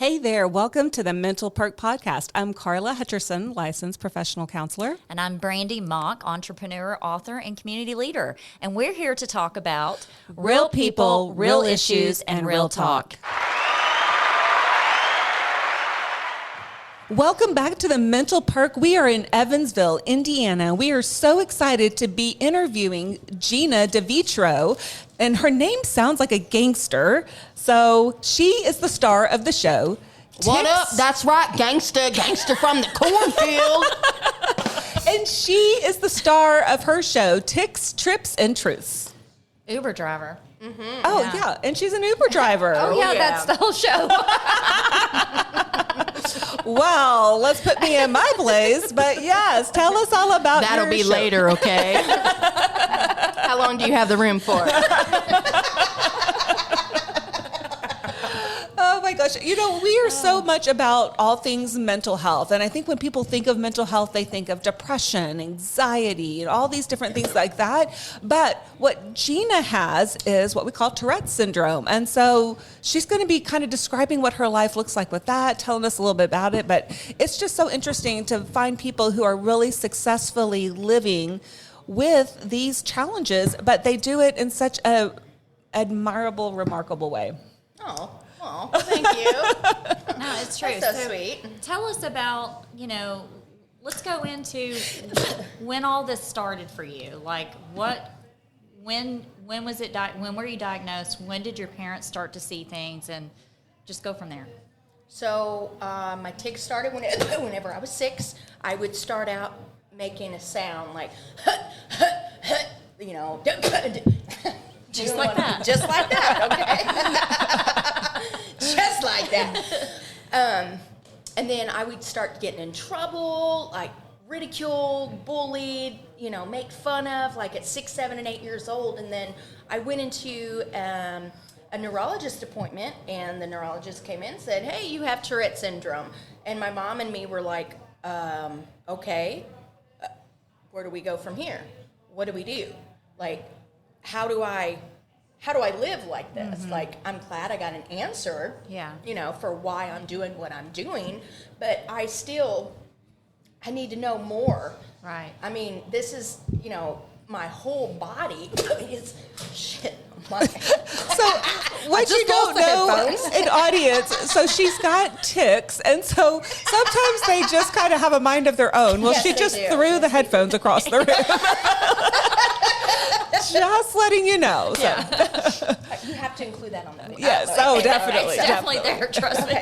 Hey there, welcome to the Mental Perk podcast. I'm Carla Hutcherson, licensed professional counselor. And I'm Brandy Mock, entrepreneur, author, and community leader. And we're here to talk about real people, real issues, and real talk. Welcome back to the Mental Perk. We are in Evansville, Indiana. We are so excited to be interviewing Jeanna DiVietro, and her name sounds like a gangster. So she is the star of the show. What up? That's right, gangster from the cornfield. And she is the star of her show, Tics, Trips, and Truths. Uber driver. Mm-hmm. Oh, yeah. And she's an Uber driver. Oh, yeah, that's the whole show. Well, let's put me in my place. But yes, tell us all about That'll be show. later, okay? How long do you have the room for? Oh my gosh. You know, we are so much about all things mental health. And I think when people think of mental health, they think of depression, anxiety, and all these different things like that. But what Jeanna has is what we call Tourettes Syndrome. And so she's going to be kind of describing what her life looks like with that, telling us a little bit about it. But it's just so interesting to find people who are really successfully living with these challenges, but they do it in such a admirable, remarkable way. Oh, thank you. No, it's true. That's so sweet. Tell us about, let's go into when all this started for you. Like when was it, when were you diagnosed? When did your parents start to see things? And just go from there. So my tics started whenever I was 6. I would start out making a sound like, Just like that. Just like that, okay? Just like that. And then I would start getting in trouble, like ridiculed, bullied, make fun of, like at 6, 7, and 8 years old. And then I went into a neurologist appointment, and the neurologist came in and said, hey, you have Tourettes Syndrome. And my mom and me were like, okay, where do we go from here? What do we do? Like, how do I live like this? Mm-hmm. Like, I'm glad I got an answer, for why I'm doing what I'm doing, but I need to know more. Right. I mean, this is, my whole body is shit. So what you don't know in audience, so she's got tics, and so sometimes they just kind of have a mind of their own. Well, yes, she just threw the headphones across the room. Just letting you know. So. Yeah. You have to include that on the video. Yes. Oh, definitely. It's definitely there. Trust me.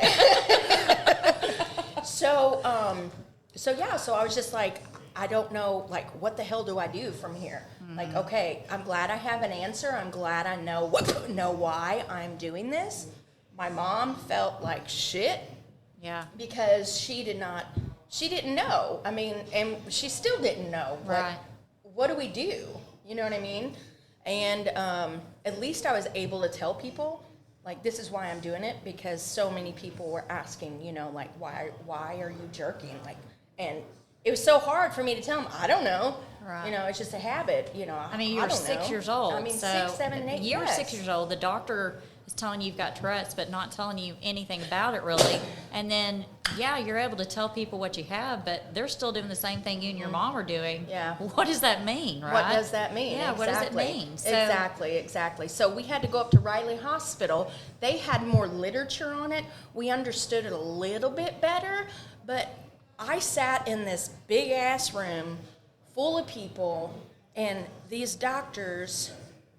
So I was just like, I don't know, like, what the hell do I do from here? Mm-hmm. Like, okay, I'm glad I have an answer. I'm glad I know why I'm doing this. My mom felt like shit. Yeah. Because she didn't know. I mean, and she still didn't know. Right. What do we do? You know what I mean? And at least I was able to tell people, like, this is why I'm doing it, because so many people were asking, like, why are you jerking? Like, and it was so hard for me to tell them, I don't know. Right. It's just a habit, I mean, you're 6 years old. I mean, so 6, 7, 8 You're 6 years old. The doctor is telling you you've got Tourette's, but not telling you anything about it, really. And then, you're able to tell people what you have, but they're still doing the same thing you and your mom are doing. Yeah. What does that mean, right? What does that mean? Yeah, exactly. What does it mean? So, Exactly. So we had to go up to Riley Hospital. They had more literature on it. We understood it a little bit better, but I sat in this big-ass room full of people, and these doctors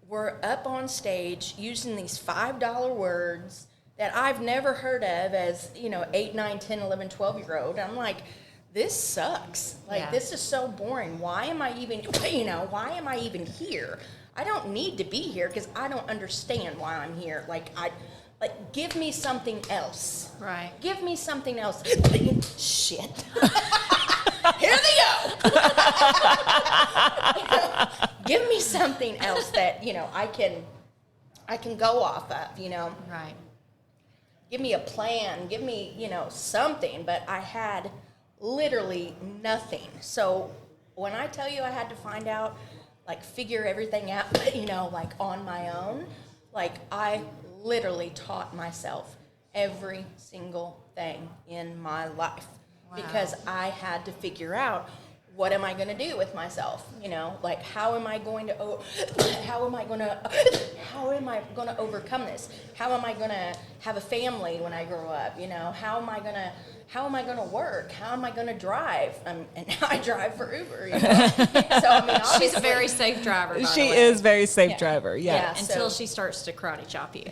were up on stage using these $5 words that I've never heard of as, 8, 9, 10, 11, 12-year-old. I'm like, this sucks. Like, This is so boring. Why am I even, why am I even here? I don't need to be here because I don't understand why I'm here. Like, give me something else. Right. Give me something else. Shit. Here they go. Give me something else that, I can go off of, Right. Give me a plan. Give me, something. But I had literally nothing. So when I tell you I had to find out, like, figure everything out, like, on my own, like, I literally taught myself every single thing in my life. Wow. Because I had to figure out, what am I going to do with myself? You know, like, how am I going to overcome this? How am I going to have a family when I grow up? You know, how am I going to work? How am I going to drive? And now I drive for Uber. You know? So I mean, obviously, She's a very safe driver. By She the way. is very safe Yeah. driver. Yeah. Yeah. Until So- she starts to karate chop you.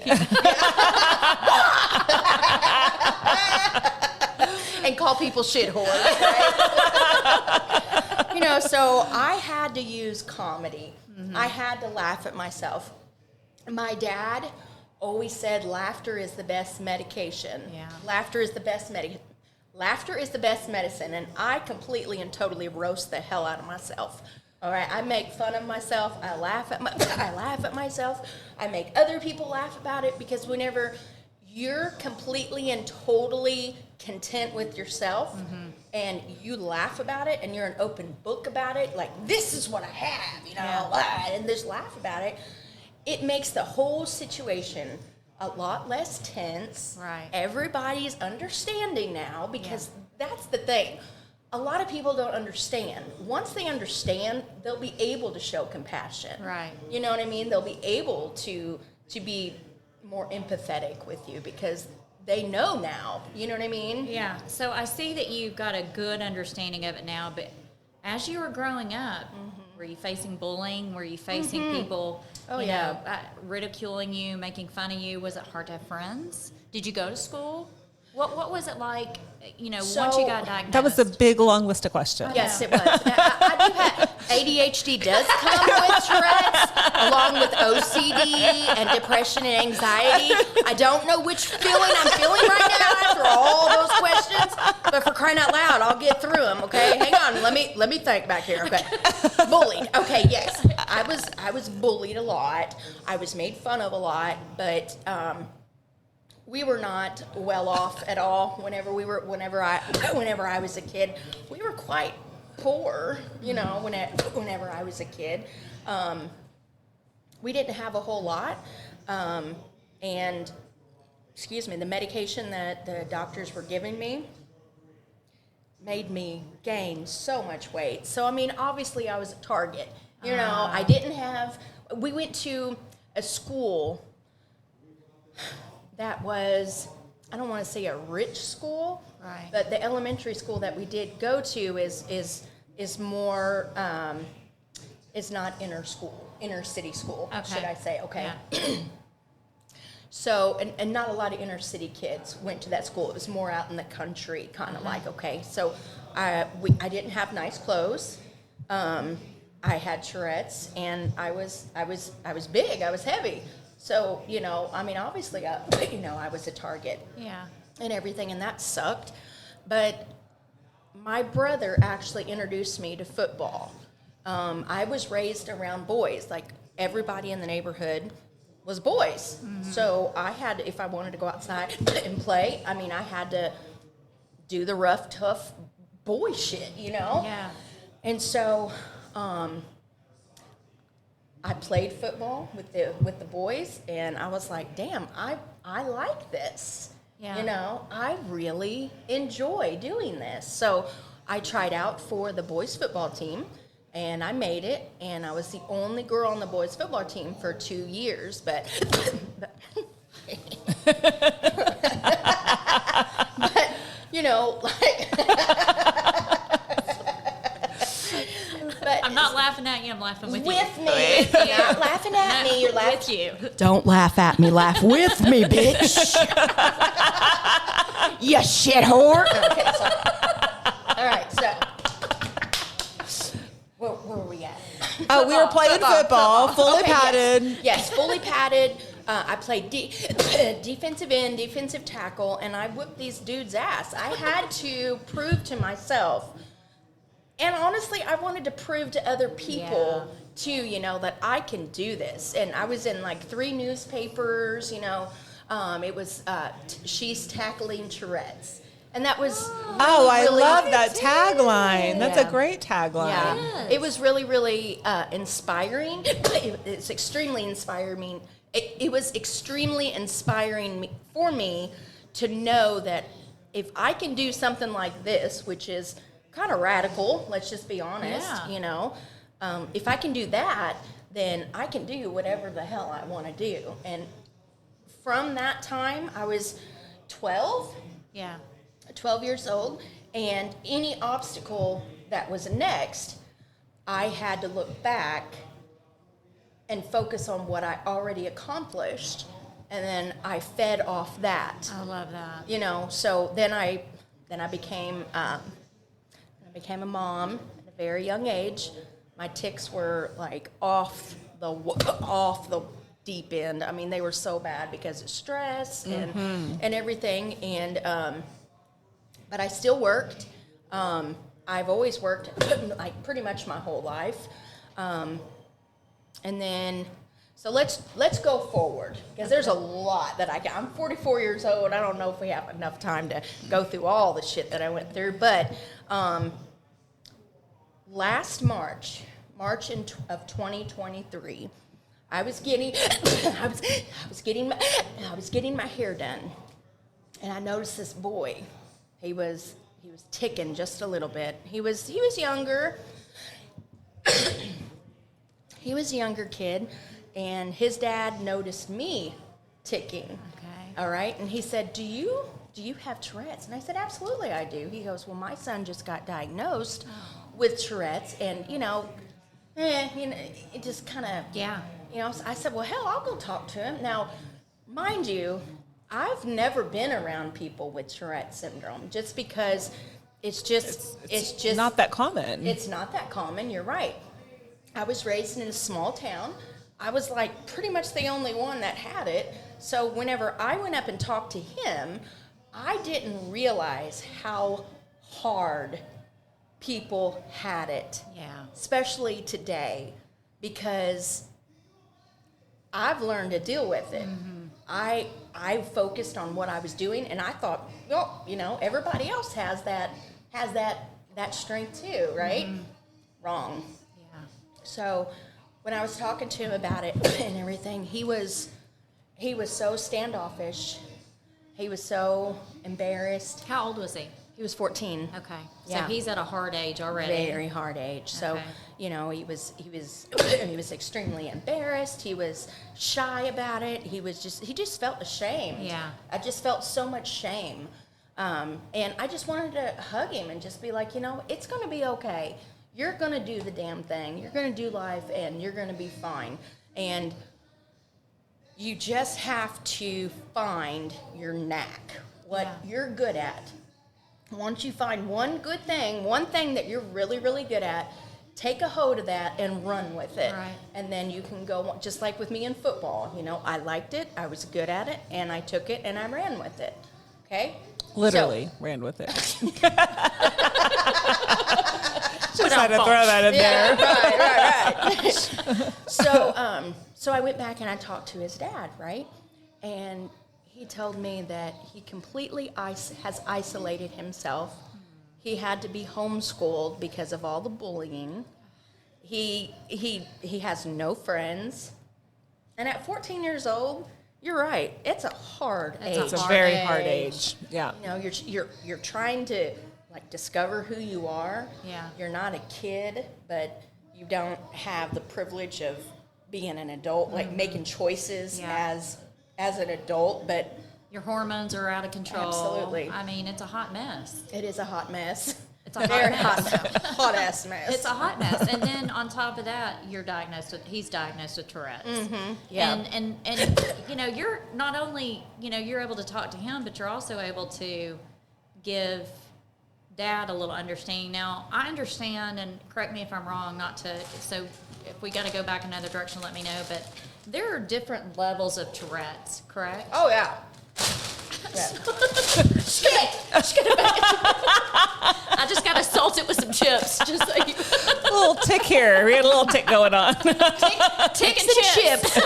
and call people shit whores, right? You know, so I had to use comedy. I had to laugh at myself. My dad always said laughter is the best medication. Yeah. Laughter is the best Laughter is the best medicine, and I completely and totally roast the hell out of myself. All right, I make fun of myself. I laugh at myself. I make other people laugh about it, because whenever you're completely and totally content with yourself, and you laugh about it, and you're an open book about it, like, this is what I have, you know, and just laugh about it, it makes the whole situation a lot less tense. Right. Everybody's understanding now, because that's the thing. A lot of people don't understand. Once they understand, they'll be able to show compassion. Right. You know what I mean? They'll be able to be more empathetic with you, because they know now. You know what I mean? Yeah. So I see that you've got a good understanding of it now, but as you were growing up, were you facing bullying? Were you facing people, ridiculing you, making fun of you? Was it hard to have friends? Did you go to school? What was it like, you know, once you got diagnosed? That was a big, long list of questions. Yes, it was. I do have ADHD does come with Tourette's, along with OCD and depression and anxiety. I don't know which feeling I'm feeling right now after all those questions, but for crying out loud, I'll get through them. Okay, hang on. Let me think back here. Okay, bullied. Okay, yes, I was bullied a lot. I was made fun of a lot, but we were not well off at all. Whenever I was a kid, we were quite poor. You know, whenever I was a kid, we didn't have a whole lot, and the medication that the doctors were giving me made me gain so much weight. So I mean, obviously, I was a target. You know, I didn't have. We went to a school that was, I don't want to say a rich school, Right. but the elementary school that we did go to is more, is not inner city school, Okay. should I say? Okay. Yeah. So, and not a lot of inner city kids went to that school. It was more out in the country, kind of like, okay. So, I didn't have nice clothes. I had Tourette's, and I was big. I was heavy. So, you know, I mean, obviously, I was a target Yeah. and everything, and that sucked. But my brother actually introduced me to football. I was raised around boys. Like, everybody in the neighborhood was boys. Mm-hmm. So I had to, if I wanted to go outside and play, I mean, I had to do the rough, tough boy shit, you know? Yeah. And so I played football with the boys, and I was like, damn, I like this. Yeah. You know, I really enjoy doing this. So I tried out for the boys football team, and I made it, and I was the only girl on the boys football team for 2 years, but you know, like I'm not laughing at you. I'm laughing with you. with me. You're not laughing at me. You're laughing with you. Don't laugh at me. Laugh with me, bitch. You shit whore. Okay, sorry. All right, so where were we at? Oh, we were playing football, fully Okay, padded. Yes, fully padded. I played defensive end, defensive tackle, and I whooped these dudes' ass. I had to prove to myself, and honestly, I wanted to prove to other people too, you know, that I can do this. And I was in like 3 newspapers, you know. It was She's Tackling Tourette's. And that was I really love that tagline. That's a Yeah. great tagline. Yeah, Yes. it was really, really inspiring. It's extremely inspiring. It was extremely inspiring for me to know that if I can do something like this, which is kind of radical, let's just be honest, if I can do that, then I can do whatever the hell I want to do. And from that time, I was 12 years old, and any obstacle that was next, I had to look back and focus on what I already accomplished, and then I fed off that. I love that. So then I became a mom at a very young age. My tics were like off the deep end. I mean, they were so bad because of stress and everything. And but I still worked. I've always worked like pretty much my whole life. And then, so let's go forward, because there's a lot that I'm 44 years old. I don't know if we have enough time to go through all the shit that I went through, but last March of 2023, I was getting my hair done, and I noticed this boy. He was ticking just a little bit. He was younger. He was a younger kid, and his dad noticed me ticking. Okay. All right, and he said, "Do you have Tourette's?" And I said, "Absolutely, I do." He goes, "Well, my son just got diagnosed with Tourette's, and it just kind of So I said, "Well, hell, I'll go talk to him." Now, mind you, I've never been around people with Tourette's syndrome, just because it's just not that common. It's not that common. You're right. I was raised in a small town. I was like pretty much the only one that had it. So whenever I went up and talked to him, I didn't realize how hard people had it. Yeah. Especially today, because I've learned to deal with it. I focused on what I was doing, and I thought, well, everybody else has that strength too, right? Wrong. So when I was talking to him about it and everything, he was so standoffish. He was so embarrassed. How old was he? He was 14. Okay. So Yeah. he's at a hard age already. Very hard age. So, Okay. he was extremely embarrassed. He was shy about it. He just felt ashamed. Yeah. I just felt so much shame. And I just wanted to hug him and just be like, it's going to be okay. You're going to do the damn thing. You're going to do life, and you're going to be fine. And you just have to find your knack, what you're good at. Once you find one thing that you're really, really good at, take a hold of that and run with it. Right. And then you can go, just like with me in football. I liked it, I was good at it, and I took it and I ran with it. Okay? Literally ran with it. Just had to throw that in there. Right. So I went back and I talked to his dad, right? And he told me that he completely has isolated himself. He had to be homeschooled because of all the bullying. He has no friends. And at 14 years old, you're right. It's a hard age. It's a very hard age. Yeah. You're trying to discover who you are. Yeah. You're not a kid, but you don't have the privilege of being an adult, making choices as an adult, but your hormones are out of control. Absolutely. I mean, it's a hot mess. it is a hot mess. It's a Very hot mess. hot ass mess. It's a hot mess. And then on top of that, he's diagnosed with Tourette's. Yeah. And you're not only, you're able to talk to him, but you're also able to give Dad a little understanding. Now, I understand, and correct me if I'm wrong, so if we got to go back another direction, let me know, but there are different levels of Tourette's, correct? Oh, yeah. Shit! I just got assaulted with some chips, just so you... A little tick here. We had a little tick going on. Tick and chips.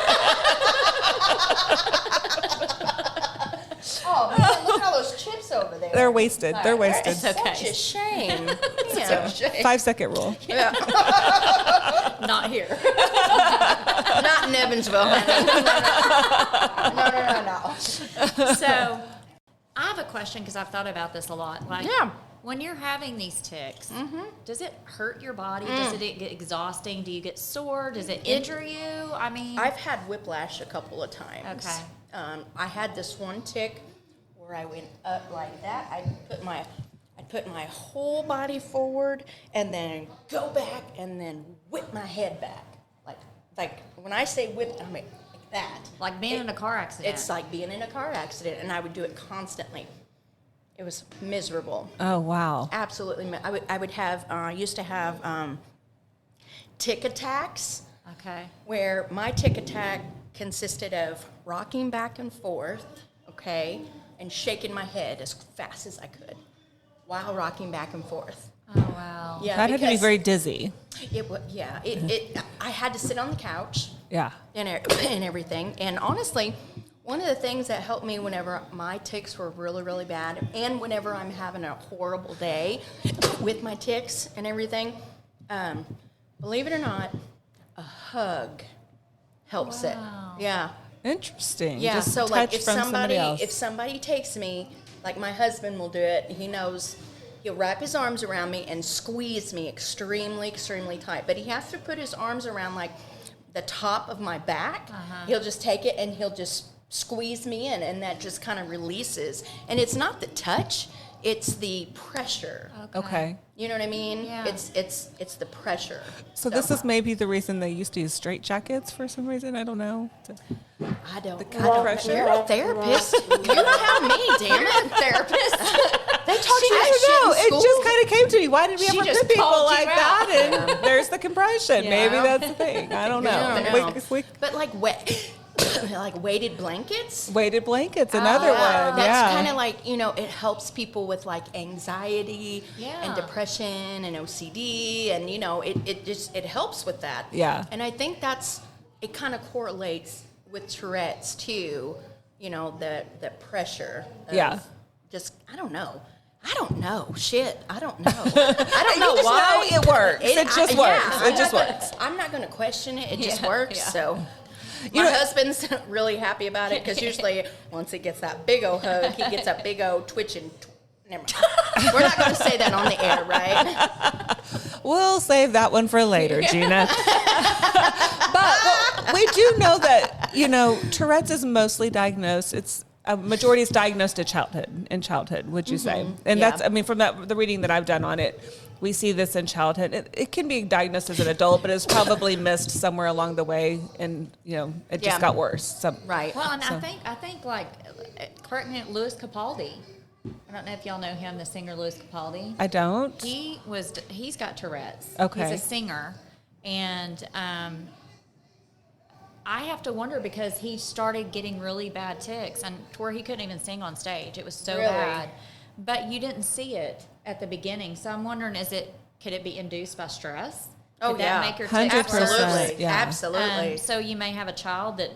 Oh, man, look at all those chips over there. They're wasted. They're wasted. It's okay. Such a shame. Yeah. 5-second rule. Not here. Not in Evansville. No. So, have a question because I've thought about this a lot. Like, Yeah. when you're having these tics, does it hurt your body? Does it get exhausting? Do you get sore? Does it injure you? I mean, I've had whiplash a couple of times. Okay. I had this one tic where I went up like that. I'd put my whole body forward and then go back and then whip my head back. Like when I say whip, I mean like that. like being in a car accident. It's like being in a car accident, and I would do it constantly. It was miserable. Oh, wow. Absolutely. I would have, used to have tic attacks, Okay. where my tic attack consisted of rocking back and forth, okay, and shaking my head as fast as I could while rocking back and forth. Oh, wow. Yeah, That had to be because very dizzy. It was, yeah. I had to sit on the couch Yeah. and everything. And honestly, one of the things that helped me whenever my tics were really, really bad, and whenever I'm having a horrible day with my tics and everything, believe it or not, a hug helps Wow. it. Yeah. Interesting. Yeah. Just So touch like if from somebody else. somebody takes me, like my husband will do it, he knows he'll wrap his arms around me and squeeze me extremely, extremely tight. But he has to put his arms around like the top of my back. He'll just take it and he'll just squeeze me in, and that just kind of releases. And it's not the touch, it's the pressure. Okay. You know what I mean? Yeah. It's the pressure. So this is maybe the reason they used to use straight jackets for some reason. I don't know. I don't. kind of pressure. You're a therapist. You tell me, damn it, therapist. They taught you I that shit don't know. in It school. just kind of came to me. Why did we She ever just put people called you like out. that? And there's the compression. Yeah. Maybe that's the thing. I don't know. I don't know. We- But like like weighted blankets. weighted blankets, another Yeah, one. that's Yeah. kind of like, it helps people with like anxiety Yeah. and depression and OCD, and it helps with that. Yeah. And I think it kind of correlates with Tourette's too. The pressure. Of Yeah. Just I don't know. Shit, I don't know. I don't know You just why know it works. It just works. It just works. I'm not going to question it. It just Yeah, works. yeah. So. My husband's really happy about it because usually once he gets that big old hug, he gets a big old twitching. Never mind. We're not going to say that on the air, right? We'll save that one for later, Jeanna. But we do know that, Tourette's is mostly diagnosed. It's a majority is diagnosed in childhood, would you say? And Yeah. that's, from the reading that I've done on it, we see this in childhood. It can be diagnosed as an adult, but it's probably missed somewhere along the way, and it just Yeah. got worse. Right. Well, and I think like, correct me, Louis Capaldi. I don't know if y'all know him, the singer Louis Capaldi. I don't. He's got Tourette's. Okay. He's a singer, and I have to wonder because he started getting really bad tics, and to where he couldn't even sing on stage. It was so Really? bad. But you didn't see it at the beginning, so I'm wondering, could it be induced by stress? Oh, Could that yeah. make your 100%. tics worse? Absolutely. Yeah. Absolutely. So you may have a child that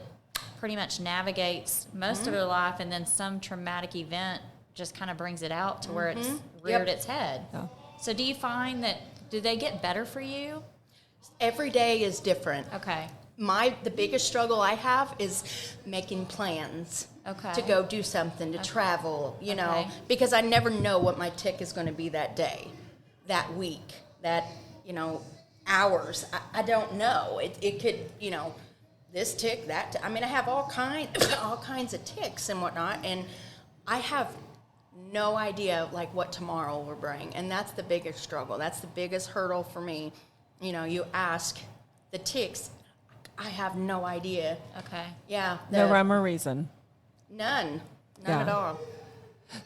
pretty much navigates most of their life, and then some traumatic event just kind of brings it out to where it's reared its head. Yeah. So do you find do they get better for you? Every day is different. Okay. The biggest struggle I have is making plans. Okay. To go do something, to travel, Okay. because I never know what my tic is going to be that day, that week, that, hours. I don't know. It could, this tic, that I have all kinds of tics and whatnot, and I have no idea like what tomorrow will bring, and that's the biggest struggle. That's the biggest hurdle for me. You ask the tics, I have no idea. Okay. Yeah. No rhyme or reason. None Yeah. at all.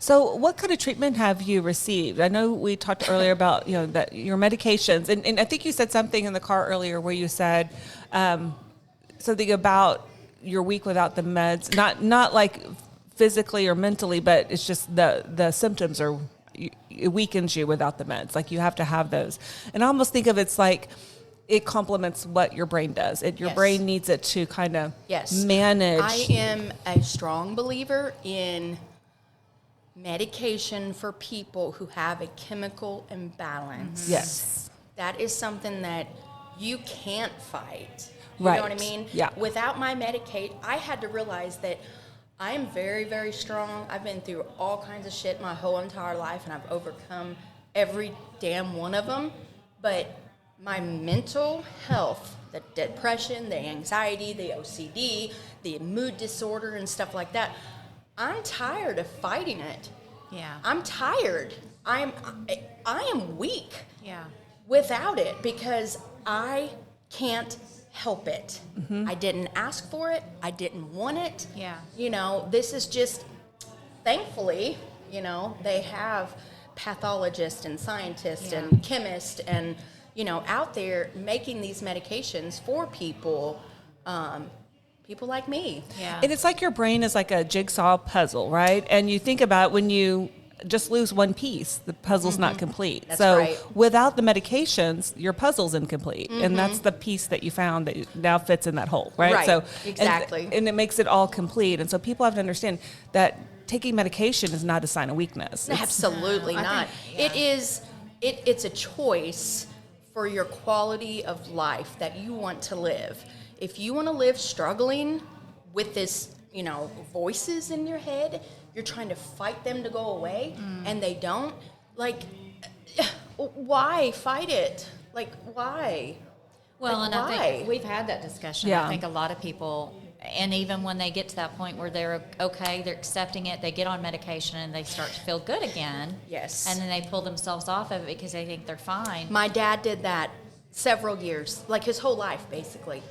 So what kind of treatment have you received? I know we talked earlier about, that your medications, and I think you said something in the car earlier where you said something about your week without the meds, not like physically or mentally, but it's just the symptoms it weakens you without the meds. Like you have to have those. And I almost think of it's like it complements what your brain does. Your Yes. brain needs it to kind of Yes. manage. I am a strong believer in medication for people who have a chemical imbalance. Yes. That is something that you can't fight. You Right. know what I mean? Yeah. Without my I had to realize that I am very, very strong. I've been through all kinds of shit my whole entire life, and I've overcome every damn one of them. But my mental health, the depression, the anxiety, the OCD, the mood disorder and stuff like that, I'm tired of fighting it. Yeah. I'm tired. I am weak Yeah. without it because I can't help it. I didn't ask for it. I didn't want it. Yeah. You know, this is just, thankfully, you know, they have pathologists and scientists and chemists and, you know, out there making these medications for people, people like me. Yeah. And it's like your brain is like a jigsaw puzzle, right? And you think about when you just lose one piece, the puzzle's not complete. That's so right. without the medications, your puzzle's incomplete. And that's the piece that you found that now fits in that hole, right? Right, So exactly. And it makes it all complete. And so people have to understand that taking medication is not a sign of weakness. Absolutely I not. think- yeah. It's a choice for your quality of life that you want to live. If you want to live struggling with this, you know, voices in your head, you're trying to fight them to go away and they don't, like, why fight it? Like, why? Well, Like, and I why? think we've had that discussion. Yeah. I think a lot of people, and even when they get to that point where they're okay, they're accepting it, they get on medication and they start to feel good again. Yes. And then they pull themselves off of it because they think they're fine. My dad did that several years, like his whole life, basically.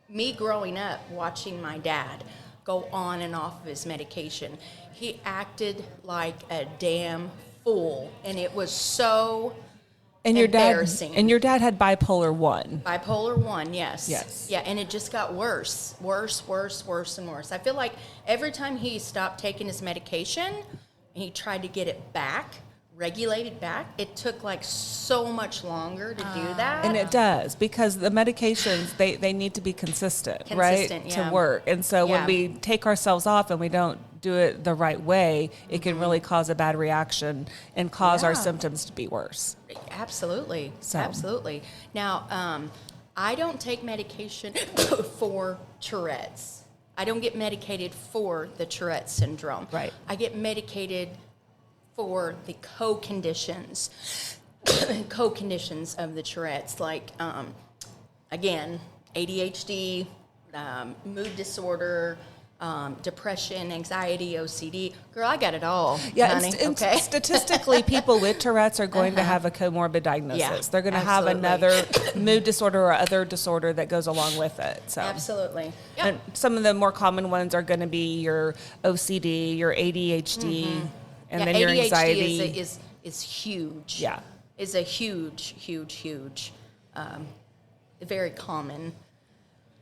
Me growing up, watching my dad go on and off of his medication, he acted like a damn fool, and it was so And your dad embarrassing. had bipolar 1. Bipolar 1, yes. Yes. Yeah, and it just got worse, and worse. I feel like every time he stopped taking his medication, and he tried to get it back, regulated back, it took like so much longer to do that. And it does, because the medications, they need to be consistent, right? Consistent, yeah. To work. And so Yeah. when we take ourselves off and we don't do it the right way, it can really cause a bad reaction and cause our Yeah. symptoms to be worse. Absolutely. So. Absolutely. Now, I don't take medication for Tourette's. I don't get medicated for the Tourette's Syndrome. Right. I get medicated for the co-conditions of the Tourette's, like, again, ADHD, mood disorder, depression, anxiety, OCD. Girl, I got it all, honey, and okay? statistically, people with Tourette's are going to have a comorbid diagnosis. Yeah, They're going to have absolutely. another mood disorder or other disorder that goes along with it. So. Absolutely. Yep. And some of the more common ones are going to be your OCD, your ADHD, and then your ADHD anxiety. is huge. Yeah. Is a huge, very common.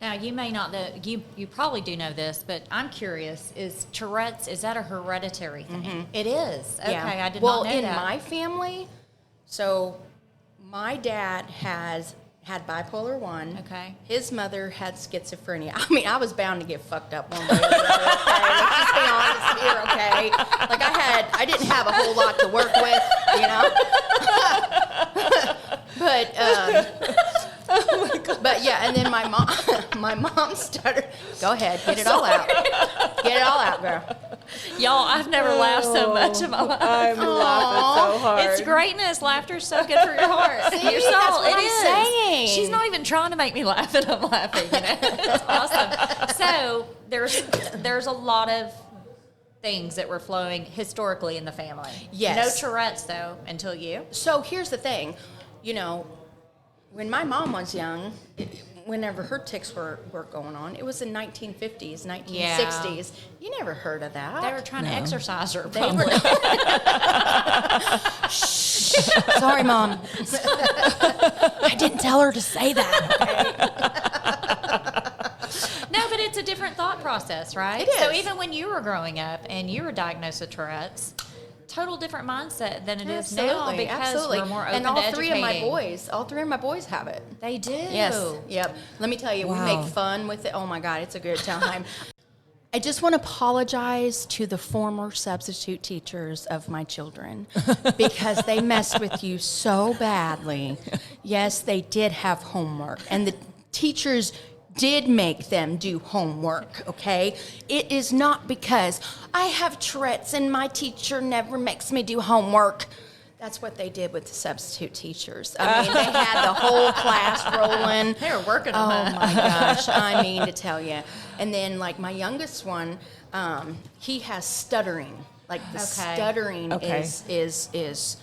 Now, you may not, you probably do know this, but I'm curious, is Tourette's, is that a hereditary thing? It is. Okay, I did well, not know in that. my family, so my dad had bipolar 1. Okay. His mother had schizophrenia. I mean, I was bound to get fucked up one way or the other, okay? Let's just be honest here, okay? Like, I didn't have a whole lot to work with, you know? But yeah, and then my mom started, go ahead, get it all out. Get it all out, girl. Y'all, I've never laughed so much in my life. I'm laughing so hard. It's greatness. Laughter's so good for your heart. See, Your soul. that's what It I'm is. saying. She's not even trying to make me laugh, and I'm laughing. You know, it's awesome. So there's a lot of things that were flowing historically in the family. Yes. No Tourette's though until you. So here's the thing, you know, when my mom was young, whenever her tics were going on, it was in 1950s, 1960s. You never heard of that. They were trying to exercise her. They were Probably. Sorry, Mom. I didn't tell her to say that. No, but it's a different thought process, right? It So is. even when you were growing up and you were diagnosed with Tourette's, total different mindset than it is now because we're more open and to all three of educating. all three of my boys have it. They do. Yes. Yep. Let me tell you, we Wow. make fun with it. Oh my God, it's a good time. I just want to apologize to the former substitute teachers of my children because they messed with you so badly. Yes, they did have homework, and the teachers did make them do homework, okay? It is not because I have Tourette's and my teacher never makes me do homework. That's what they did with the substitute teachers. I mean, they had the whole class rolling. They were working Oh on that. my gosh, I mean to tell you. And then like my youngest one, he has stuttering. Like the stuttering is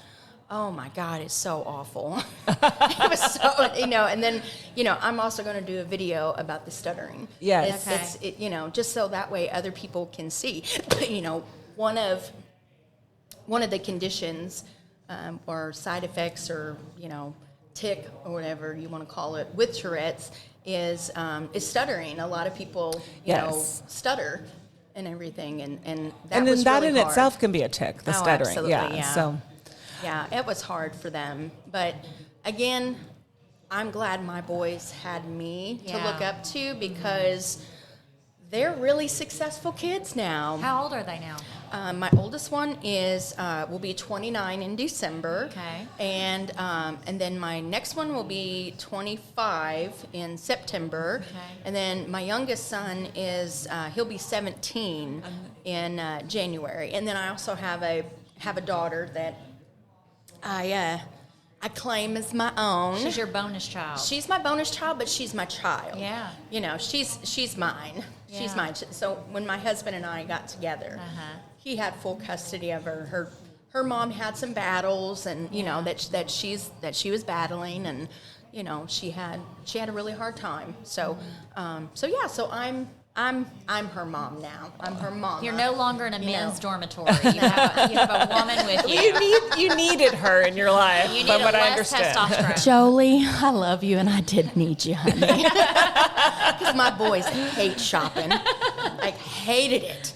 oh my God, it's so awful. It was so, and then, I'm also going to do a video about the stuttering. Yes. It's just so that way other people can see. One of the conditions or side effects or, tic or whatever you want to call it with Tourette's is stuttering. A lot of people, stutter and everything. And then was that really in hard. itself can be a tic, the stuttering. Absolutely, yeah. So. Yeah, it was hard for them. But again, I'm glad my boys had me to look up to because they're really successful kids now. How old are they now? My oldest one will be 29 in December. Okay. And then my next one will be 25 in September. Okay. And then my youngest son he'll be 17 in January. And then I also have a daughter that I claim as my own. She's your bonus child. She's my bonus child, but she's my child. Yeah. She's mine. Yeah. She's mine. So when my husband and I got together, he had full custody of her. Her mom had some battles, and that she was battling, and she had a really hard time. So so I'm her mom now. I'm her mom. You're no longer in a men's dormitory. You have a woman with you. You needed her in your life, You need from what I less understand. testosterone. Jolie, I love you, and I did need you, honey. Because my boys hate shopping. I hated it.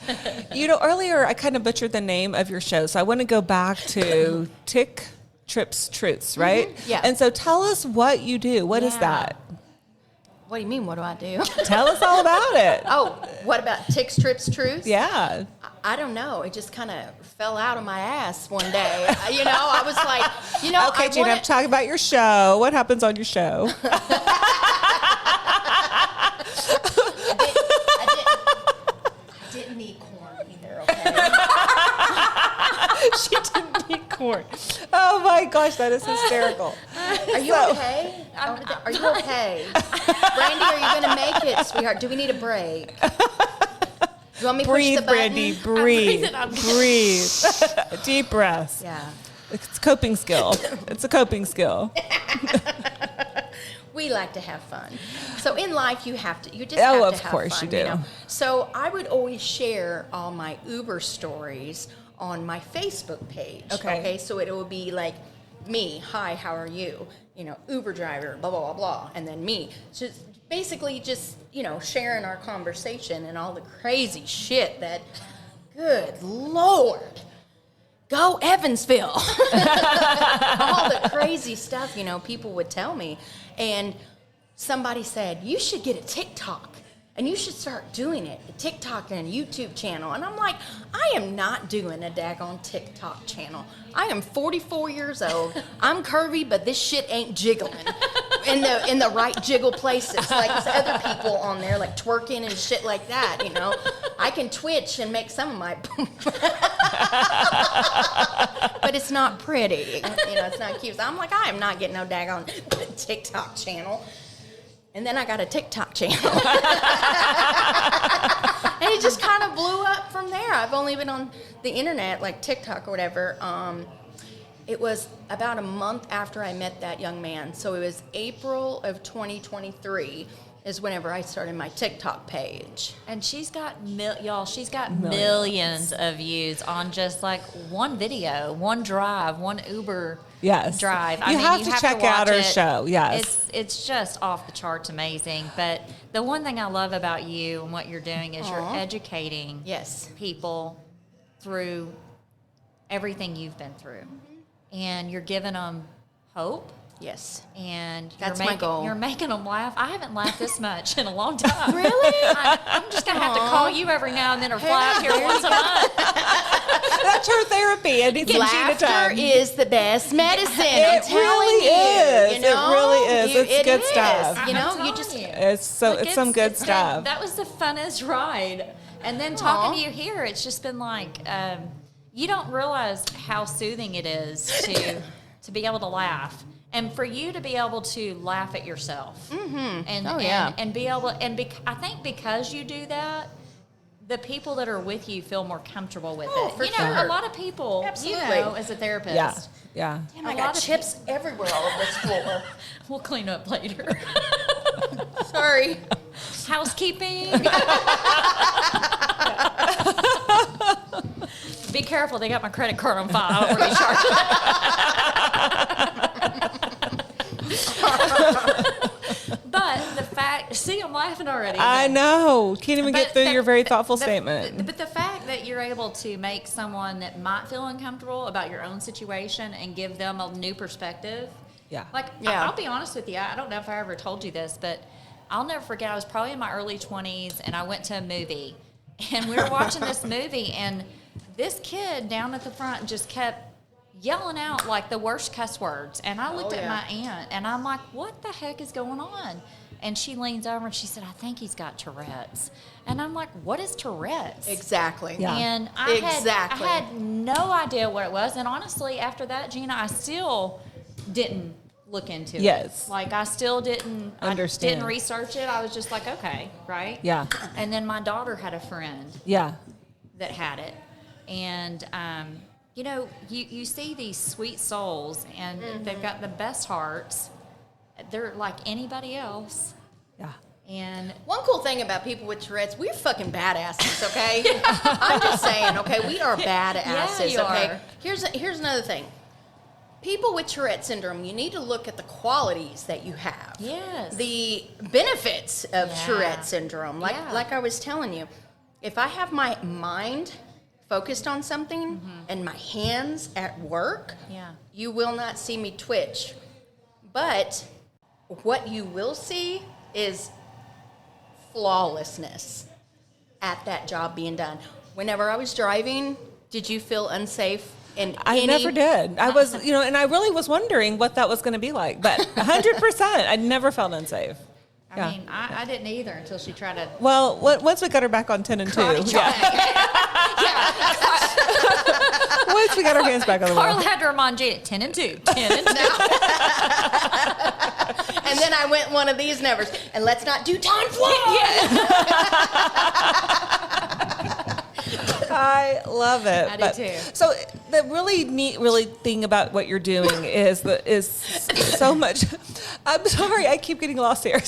Earlier I kind of butchered the name of your show, so I want to go back to TicsTripsTruths, right? Yeah. And so tell us what you do. What is that? What do you mean, what do I do? Tell us all about it. Oh, what about TicsTripsTruths? Yeah. I don't know. It just kind of fell out of my ass one day. I was like, Okay, Jeanna, I'm talking about your show. What happens on your show? I didn't need corn either, okay? She didn't eat corn. Oh my gosh, that is hysterical. Are you okay? Are you okay? Brandy, are you going to make it, sweetheart? Do we need a break? You want me to push Breathe, the button? Brandy, breathe. Breathe. Deep breaths. Yeah. It's a coping skill. It's a coping skill. We like to have fun. So in life, you just have to have of course fun, you do. So I would always share all my Uber stories on my Facebook page. Okay. So it would be like me, hi, how are you? Uber driver, blah, blah, blah, blah. And then me. So basically just, sharing our conversation and all the crazy shit that, good Lord, go Evansville. All the crazy stuff, people would tell me. And somebody said, you should get a TikTok. And you should start doing it, a TikTok and a YouTube channel. And I'm like, I am not doing a daggone TikTok channel. I am 44 years old. I'm curvy, but this shit ain't jiggling in the right jiggle places. Like there's other people on there, like twerking and shit like that. I can twitch and make some of my, but it's not pretty. It's not cute. So I'm like, I am not getting no daggone TikTok channel. And then I got a TikTok channel. And it just kind of blew up from there. I've only been on the internet, like TikTok or whatever. It was about a month after I met that young man. So it was April of 2023 is whenever I started my TikTok page. And she's got millions of views on just like one video, one drive, one Uber drive. You have to check out her show. Yes. It's just off the charts amazing. But the one thing I love about you and what you're doing is you're educating people through everything you've been through. And you're giving them hope. Yes. And that's my goal. You're making them laugh. I haven't laughed this much in a long time. Really? I'm just going to have to call you every now and then or fly out here once a month. That's her therapy. I need some Jeanna Laughter time. is the best medicine. It I'm telling really you. is. You know? It really is. It's good stuff. You know, I'm you telling just. you. It's Like, some good been- stuff. That was the funnest ride. And then talking to you here, it's just been like, you don't realize how soothing it is to be able to laugh. And for you to be able to laugh at yourself. Mm-hmm. And be able, I think because you do that, the people that are with you feel more comfortable with it. for You know, sure. a lot of people, Absolutely. you know, as a therapist. Yeah. Damn, I A got lot of chips everywhere all over this floor. We'll clean up later. Sorry. Housekeeping. Be careful, they got my credit card on file. I don't want to be charged. But the fact, see, I'm laughing already. I know. Can't even get But through the- your very thoughtful the- statement. But the fact that you're able to make someone that might feel uncomfortable about your own situation and give them a new perspective. Yeah. Like, Yeah. I'll be honest with you. I don't know if I ever told you this, but I'll never forget. I was probably in my early 20s, and I went to a movie. And we were watching this movie, and this kid down at the front just kept yelling out like the worst cuss words. And I looked at my aunt, and I'm like, what the heck is going on? And she leans over and she said, I think he's got Tourette's. And I'm like, what is Tourette's? Exactly. Yeah. And I Exactly. had no idea what it was. And honestly, after that, Jeanna, I still didn't look into Yes. it. Like, I still didn't Understand. I didn't research it. I was just like, okay, right? Yeah. And then my daughter had a friend Yeah. that had it. And, you know, you see these sweet souls, and they've got the best hearts. They're like anybody else. Yeah. And One cool thing about people with Tourette's, we're fucking badasses, okay? I'm just saying, okay? We are badasses, you okay? are. Here's another thing. People with Tourette's syndrome, you need to look at the qualities that you have. Yes. The benefits of Yeah. Tourette's syndrome. Yeah. Like I was telling you, if I have my mind focused on something and my hands at work, Yeah. you will not see me twitch. But what you will see is flawlessness at that job being done. Whenever I was driving, did you feel unsafe? I never did. I was, and I really was wondering what that was going to be like. But 100%, I never felt unsafe. I mean, I didn't either until she tried to. Well, once we got her back on 10 and 2. Once we got our hands back on the Carla wheel. had to remind Jeanna, 10 and 2, 10 and 2. And then I went one of these numbers, and let's not do time fly. I love it. I do too. So the really neat, thing about what you're doing is so much. I'm sorry, I keep getting lost here.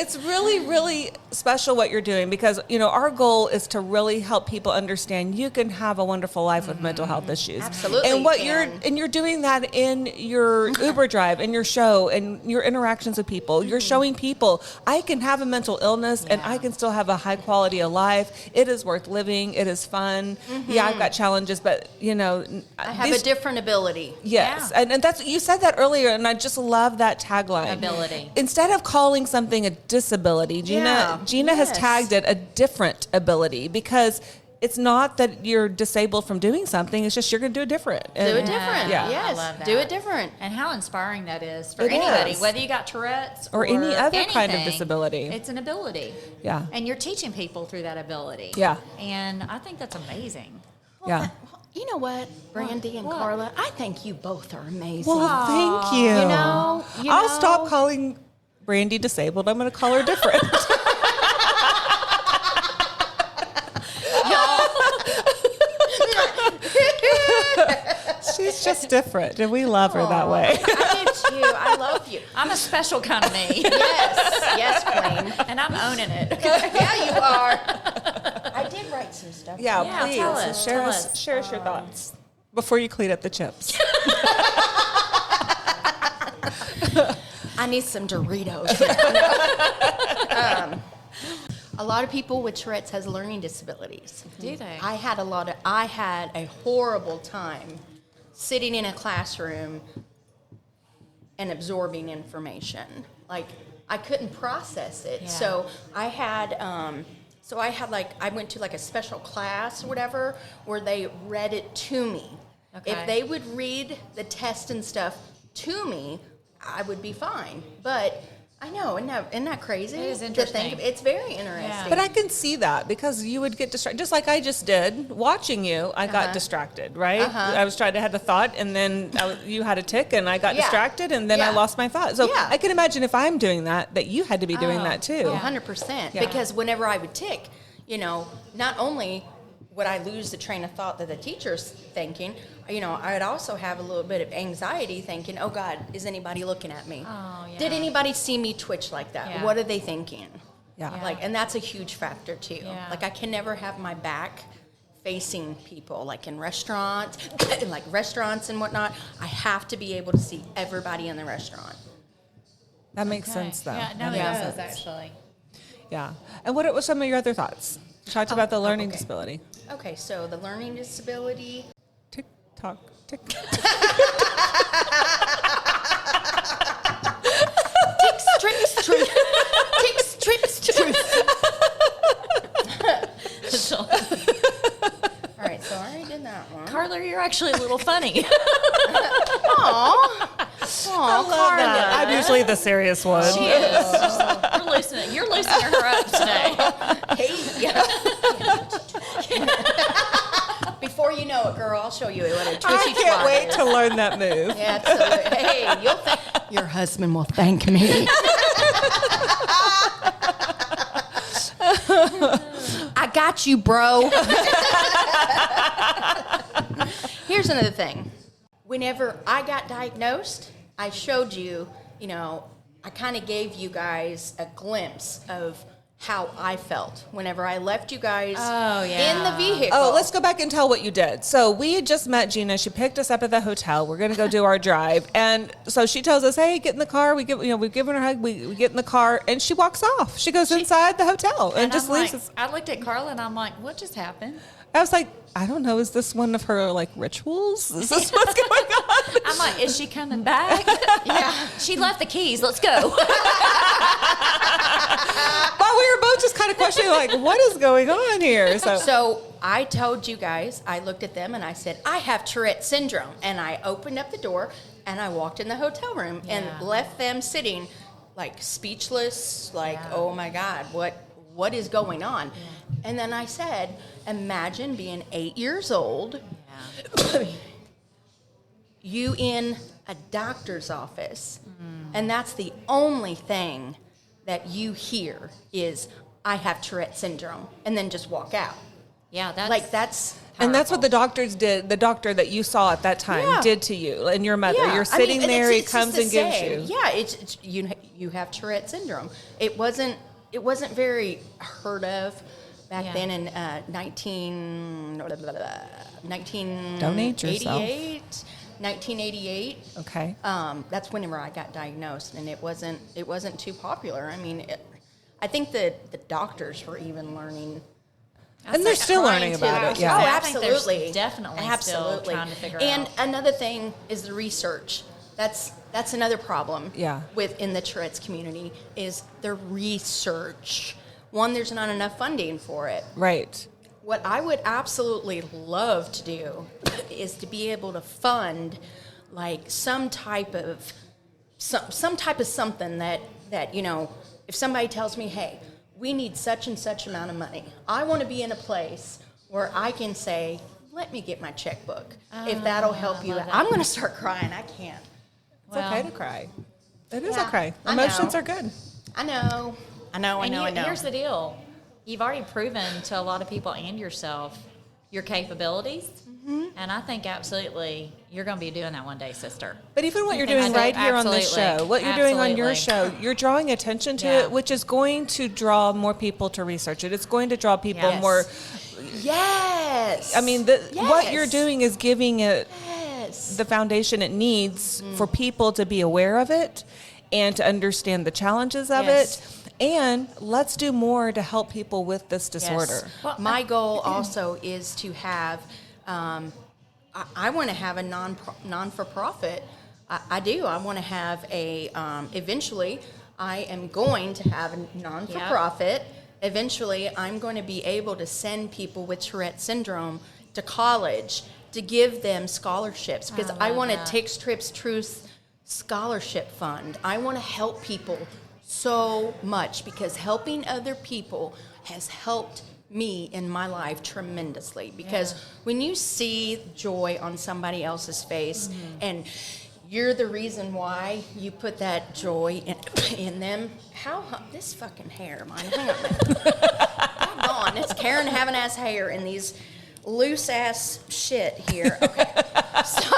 It's really special what you're doing because, our goal is to really help people understand you can have a wonderful life with mental health issues. Absolutely And what you can. you're doing that in your Uber drive, in your show, and your interactions with people. You're showing people I can have a mental illness and I can still have a high quality of life. It is worth living. It is fun. Yeah, I've got challenges, but I have a different ability. Yes, Yeah. and that's you said that earlier, and I just love that tagline. Ability. Instead of calling something a disability, Jeanna has Yes. tagged it a different ability because it's not that you're disabled from doing something; it's just you're going to do it different. Do it different. Yeah. Yes. I love that. Do it different. And how inspiring that is for It anybody, is. whether you got Tourette's Or any other kind of anything. disability. It's an ability. Yeah. And you're teaching people through that ability. Yeah. And I think that's amazing. Yeah. You know what, Brandy and What? Carla? I think you both are amazing. Well, thank you. You I'll know? stop calling Brandy disabled. I'm going to call her different. She's just different, and we love her that way. I do too. I love you. I'm a special kind of me. Yes, queen. And I'm owning it. Yeah, you are. I did write some stuff. Yeah, Yeah, please tell us, share tell us us. share us your thoughts before you clean up the chips. I need some Doritos. A lot of people with Tourette's has learning disabilities. Do they? I had a horrible time sitting in a classroom and absorbing information. Like, I couldn't process it. Yeah. So I had So I went to like a special class or whatever where they read it to me. Okay. If they would read the test and stuff to me, I would be fine. But I know, isn't that crazy? It is interesting. It's very interesting. Yeah. But I can see that because you would get distracted, just like I just did. Watching you, I got distracted, right? I was trying to have a thought, and then you had a tic, and I got distracted, and then I lost my thought. So I can imagine if I'm doing that you had to be doing that too. 100%. Yeah. Because whenever I would tic, not only would I lose the train of thought that the teacher's thinking, I would also have a little bit of anxiety thinking, oh God, is anybody looking at me? Oh, yeah. Did anybody see me twitch like that? Yeah. What are they thinking? Yeah. And that's a huge factor too. Yeah. Like I can never have my back facing people, like in restaurants, and whatnot. I have to be able to see everybody in the restaurant. That makes sense, though. Yeah, no, That it makes does, sense. actually. Yeah. And what were some of your other thoughts? You talked about the learning disability. Okay, so the learning disability. Tick tock, tick. TicsTripsTruths. TicsTripsTruths. All right, so I already did that one. Carla, you're actually a little funny. Aw, Carla. I'm usually the serious one. She is. You're loosening her up today. Hey, yeah. Before you know it, girl, I'll show you what a twitchy I can't twat wait is. to learn that move. Yeah, absolutely. Hey, your husband will thank me. I got you, bro. Here's another thing. Whenever I got diagnosed, I showed you, I kind of gave you guys a glimpse of how I felt whenever I left you guys in the vehicle. Oh, let's go back and tell what you did. So we had just met Jeanna. She picked us up at the hotel. We're going to go do our drive. And so she tells us, hey, get in the car. We've given her a hug. We get in the car and she walks off. She goes inside the hotel and just leaves us. I looked at Carla and I'm like, what just happened? I was like, I don't know. Is this one of her rituals? Is this what's going on? I'm like, is she coming back? Yeah. She left the keys. Let's go. But we were both just kind of questioning, what is going on here? So I told you guys, I looked at them and I said, I have Tourettes Syndrome. And I opened up the door and I walked in the hotel room and left them sitting speechless, oh my God, what is going on? Yeah. And then I said, imagine being 8 years old, you in a doctor's office, and that's the only thing that you hear is, I have Tourette's syndrome, and then just walk out. Yeah, that's powerful. And that's what the doctors did. The doctor that you saw at that time did to you and your mother. Yeah. You're sitting there. He it's comes just and the gives same. you. Yeah, it's you have Tourette's syndrome. It wasn't very heard of back then in 1988. Okay. That's whenever I got diagnosed, and it wasn't too popular. I mean, I think that the doctors were even learning. And they're still learning about it. Yeah. Oh, I think they're absolutely. definitely still trying to figure and out. another thing is the research. That's another problem. Yeah. Within the Tourette's community is the research. One, there's not enough funding for it. Right. What I would absolutely love to do is to be able to fund some type of something that if somebody tells me, hey, we need such and such amount of money, I want to be in a place where I can say, let me get my checkbook. If that'll help you. I'm going to start crying. I can't. It's okay to cry. It is Yeah, okay. I Emotions know. are good. I know. Here's the deal. You've already proven to a lot of people and yourself your capabilities. And I think absolutely you're going to be doing that one day, sister. But even what you're think doing so. right here on this Absolutely. show, what you're doing on your Absolutely. show, you're drawing attention to Yeah. it, which is going to draw more people to research it. It's going to draw people Yes. more. Yes. I mean, what you're doing is giving it Yes. the foundation it needs for people to be aware of it and to understand the challenges of Yes. it. And let's do more to help people with this disorder. Yes. Well, my goal also is to have, I want to have a non-for-profit. I do. I want to have eventually, I am going to have a non-for-profit eventually I'm going to be able to send people with Tourettes Syndrome to college to give them scholarships, because I want a TicsTripsTruths scholarship fund. I want to help people so much, because helping other people has helped me in my life tremendously. Because when you see joy on somebody else's face, and you're the reason why you put that joy in them. This fucking hair, mine. Hang on a minute. Hold on. It's Karen having ass hair and these loose ass shit here. Okay. So,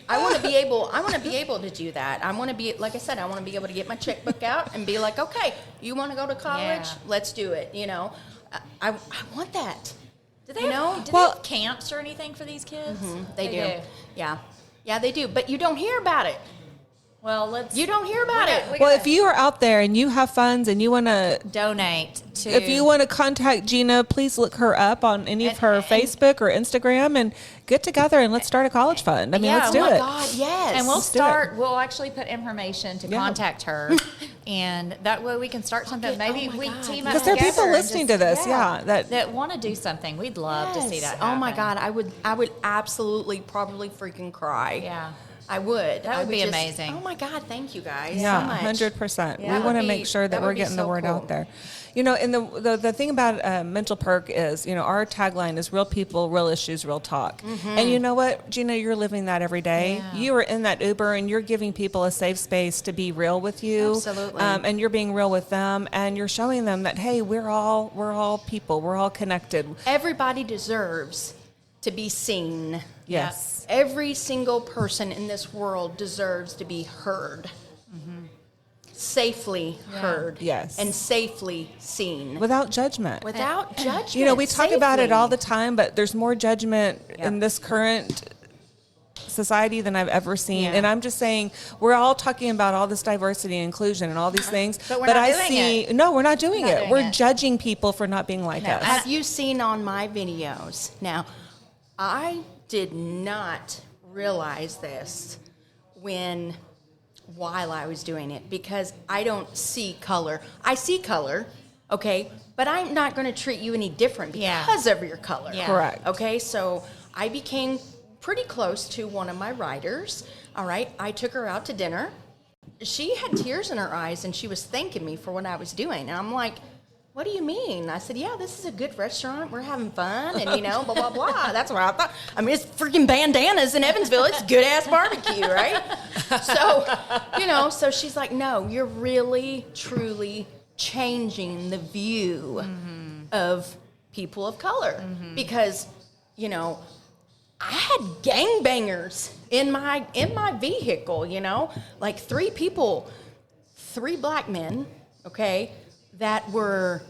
I want to be able to do that. I want to be, like I said, I want to be able to get my checkbook out and be like, okay, you want to go to college? Let's do it. I want that. Do they have camps or anything for these kids? They do. Yeah, they do. But you don't hear about it. Well, you don't hear about it. Well, if you are out there and you have funds and you want to donate to, if you want to contact Jeanna, please look her up on any of her Facebook or Instagram and get together and let's start a college fund. I mean, let's do it. Oh my God, yes. And we'll actually put information to contact her, and that way we can start something. Maybe we team up because there are people listening to this, that want to do something. We'd love to see that happen. Oh my God, I would absolutely probably freaking cry. Yeah. I would. That would be amazing. Oh my God, thank you guys so much. 100%. Yeah, we want to make sure that we're getting the word out there. And the thing about Mental Perk is, our tagline is real people, real issues, real talk. And you know what, Jeanna, you're living that every day. Yeah. You are in that Uber and you're giving people a safe space to be real with you. Absolutely. And you're being real with them and you're showing them that, hey, we're all people. We're all connected. Everybody deserves to be seen. Yes. Every single person in this world deserves to be heard. Safely heard. Yes. And safely seen. Without judgment. Without judgment. We talk about it all the time, but there's more judgment in this current society than I've ever seen. Yeah. And I'm just saying, we're all talking about all this diversity and inclusion and all these things. But we're not doing it. No, we're not doing it. We're judging people for not being like us. Have you seen on my videos? Now, I did not realize this while I was doing it, because I don't see color. I see color, okay, but I'm not going to treat you any different because of your color. Yeah. Correct. Okay, so I became pretty close to one of my writers. All right, I took her out to dinner. She had tears in her eyes, and she was thanking me for what I was doing. And I'm like, what do you mean? I said, yeah, this is a good restaurant. We're having fun, and, blah, blah, blah. That's what I thought. I mean, it's freaking bandanas in Evansville. It's good-ass barbecue, right? So, so she's like, no, you're really, truly changing the view of people of color. Because, I had gangbangers in my vehicle, like 3 people, 3 black men, okay, that were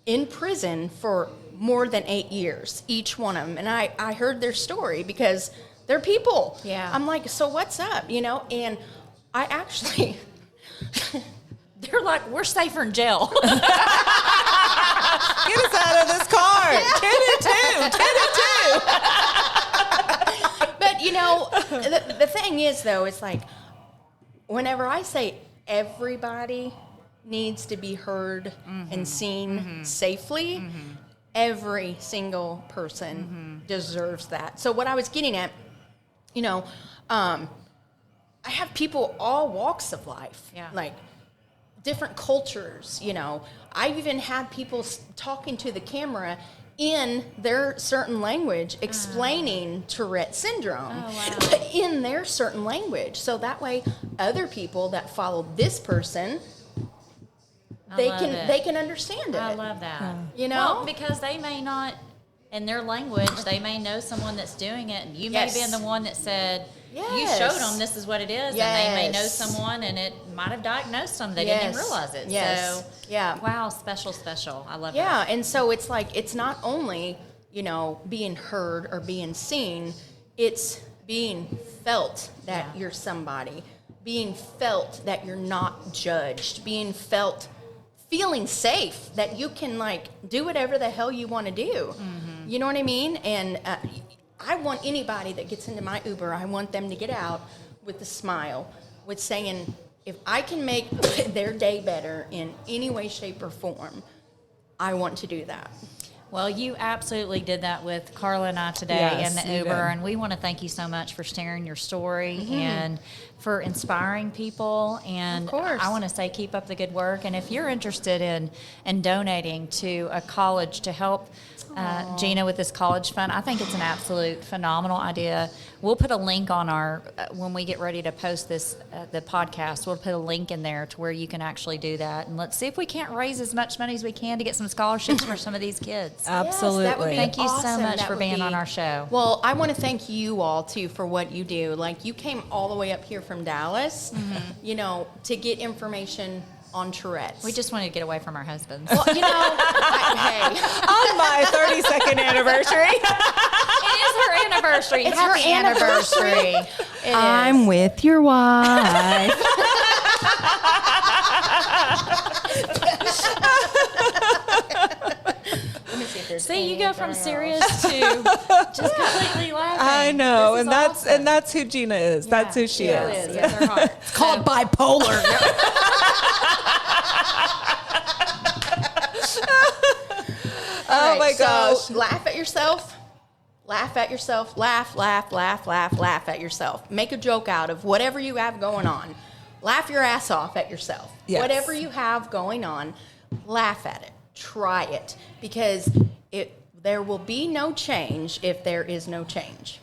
in prison for more than 8 years, each one of them. And I heard their story because they're people. Yeah. I'm like, so what's up, and I actually... They're like, we're safer in jail. Get us out of this car. 10 and 2. 10 and 2. But, the thing is, though, it's like, whenever I say everybody needs to be heard and seen safely, every single person deserves that. So what I was getting at, I have people all walks of life, like different cultures, I've even had people talking to the camera in their certain language, explaining Tourette's Syndrome in their certain language. So that way other people that follow this person, they can understand it. I love that. Well, because they may not, in their language, they may know someone that's doing it, and you may be the one that said, you showed them this is what it is, and they may know someone, and it might have diagnosed them. They didn't even realize it. Yes. So, wow, special. I love that. Yeah, and so it's like, it's not only, being heard or being seen, it's being felt that you're somebody, being felt that you're not judged, feeling safe that you can, do whatever the hell you want to do. You know what I mean? And I want anybody that gets into my Uber, I want them to get out with a smile, with saying, if I can make their day better in any way, shape, or form, I want to do that. Well, you absolutely did that with Carla and I today Yes, in the you Uber, did. and we want to thank you so much for sharing your story and for inspiring people. And Of course. I want to say keep up the good work. And if you're interested in donating to a college to help Jeanna with this college fund, I think it's an absolute phenomenal idea. We'll put a link on our when we get ready to post this the podcast. We'll put a link in there to where you can actually do that, and let's see if we can't raise as much money as we can to get some scholarships for some of these kids. Absolutely. Yes, that would be Thank you so awesome. much That for would being be- on our show. Well, I want to thank you all too for what you do. Like, you came all the way up here from Dallas, you know, to get information on Tourette's. We just wanted to get away from our husbands. well, you know, hey, On my 32nd anniversary. It is her anniversary. It's Happy her anniversary. It is. I'm with your wife. Let me see if there's See, you go from anything serious else. to just completely laughing. I know, This is and that's awesome. and that's who Jeanna is. That's who she Yeah, is. it is. It's her heart. It's called bipolar. Oh my gosh. So laugh at yourself. Laugh at yourself. Laugh, laugh, laugh, laugh, laugh at yourself. Make a joke out of whatever you have going on. Laugh your ass off at yourself. Yes. Whatever you have going on, laugh at it. Try it. Because there will be no change if there is no change.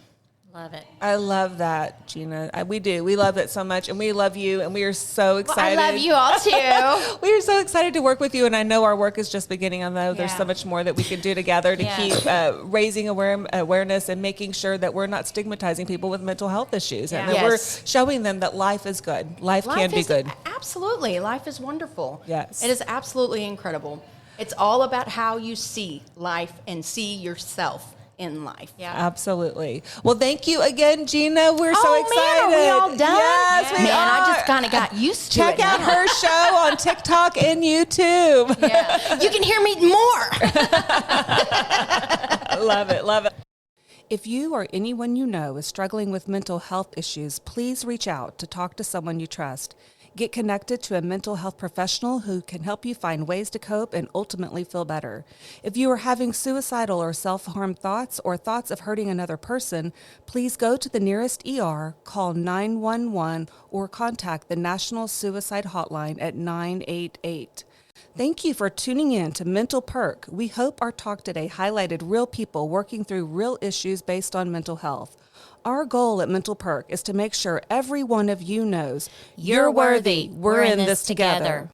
Love it. I love that, Jeanna. We do. We love it so much, and we love you, and we are so excited. I love you all too. We are so excited to work with you, and I know our work is just beginning. I know there's Yeah. so much more that we can do together to Yeah. keep raising awareness and making sure that we're not stigmatizing people with mental health issues, and Yeah. that we're Yes. showing them that life is good. Life can be is, good. Absolutely. Life is wonderful. Yes. It is absolutely incredible. It's all about how you see life and see yourself in life. Yeah. Absolutely. Well, thank you again, Jeanna. We're so Oh, excited. man, are we all done? Yes, we Man, I are. just kind of got used to Check it out now. her show on TikTok and YouTube. Yeah. You can hear me more. Love it. Love it. If you or anyone you know is struggling with mental health issues, please reach out to talk to someone you trust. Get connected to a mental health professional who can help you find ways to cope and ultimately feel better. If you are having suicidal or self-harm thoughts or thoughts of hurting another person, please go to the nearest ER, call 911, or contact the National Suicide Hotline at 988. Thank you for tuning in to Mental Perk. We hope our talk today highlighted real people working through real issues based on mental health. Our goal at Mental Perk is to make sure every one of you knows you're worthy. We're in this together.